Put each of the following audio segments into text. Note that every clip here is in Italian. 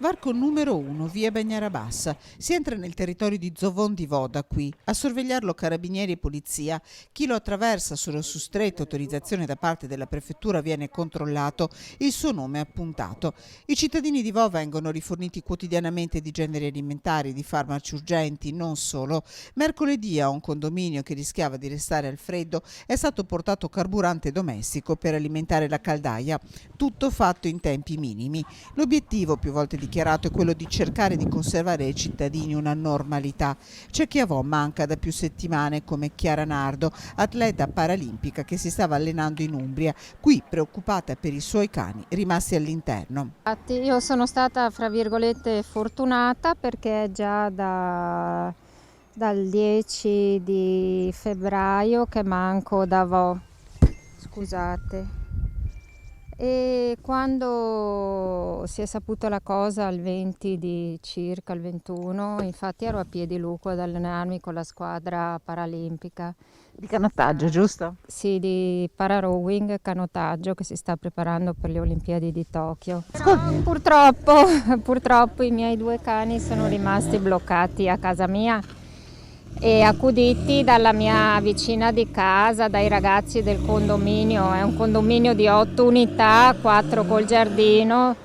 Varco numero 1, via Bagnarabassa. Si entra nel territorio di Zovon di Voda qui. A sorvegliarlo carabinieri e polizia. Chi lo attraversa solo su stretta autorizzazione da parte della prefettura viene controllato. Il suo nome è appuntato. I cittadini di Vo vengono riforniti quotidianamente di generi alimentari, di farmaci urgenti, non solo. Mercoledì a un condominio che rischiava di restare al freddo è stato portato carburante domestico per alimentare la caldaia. Tutto fatto in tempi minimi. L'obiettivo, più volte dichiarato, è quello di cercare di conservare ai cittadini una normalità. C'è chi a Vo manca da più settimane, come Chiara Nardo, atleta paralimpica che si stava allenando in Umbria, qui preoccupata per i suoi cani rimasti all'interno. Infatti io sono stata, fra virgolette, fortunata perché già dal 10 di febbraio che manco da Vo. Scusate. E quando si è saputo la cosa il 20 di circa, il 21, infatti ero a Piediluco ad allenarmi con la squadra paralimpica. Di canottaggio, giusto? Sì, di pararowing, canottaggio che si sta preparando per le Olimpiadi di Tokyo. Purtroppo i miei due cani sono rimasti bloccati a casa mia e accuditi dalla mia vicina di casa, dai ragazzi del condominio. È un condominio di 8 unità, 4 col giardino.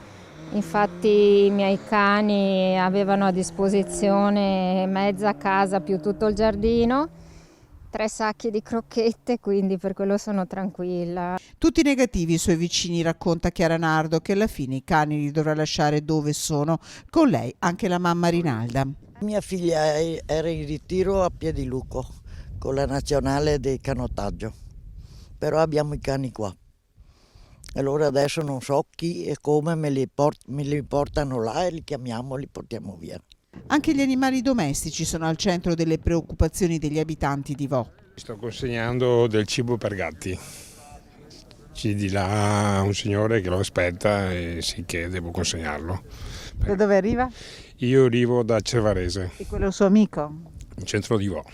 Infatti i miei cani avevano a disposizione mezza casa più tutto il giardino, 3 sacchi di crocchette, quindi per quello sono tranquilla. Tutti negativi i suoi vicini, racconta Chiara Nardo, che alla fine i cani li dovrà lasciare dove sono. Con lei anche la mamma Rinalda. Mia figlia era in ritiro a Piediluco con la nazionale di canottaggio, però abbiamo i cani qua. Allora adesso non so chi e come me li portano là e li chiamiamo, li portiamo via. Anche gli animali domestici sono al centro delle preoccupazioni degli abitanti di Vo. Sto consegnando del cibo per gatti. Ci di là un signore che lo aspetta e sì che devo consegnarlo. Da dove arriva? Io arrivo da Cervarese, E quello è il suo amico? in centro di Vo.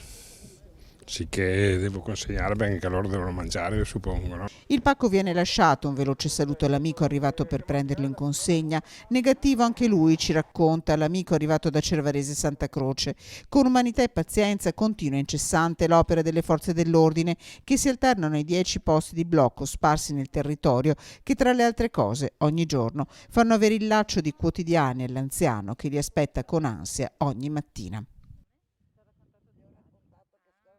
Sì che devo consegnare perché anche loro devono mangiare, suppongo, no? Il pacco viene lasciato, un veloce saluto all'amico arrivato per prenderlo in consegna. Negativo anche lui, ci racconta l'amico arrivato da Cervarese Santa Croce. Con umanità e pazienza continua incessante l'opera delle forze dell'ordine che si alternano ai 10 posti di blocco sparsi nel territorio che, tra le altre cose, ogni giorno fanno avere il laccio di quotidiani all'anziano che li aspetta con ansia ogni mattina.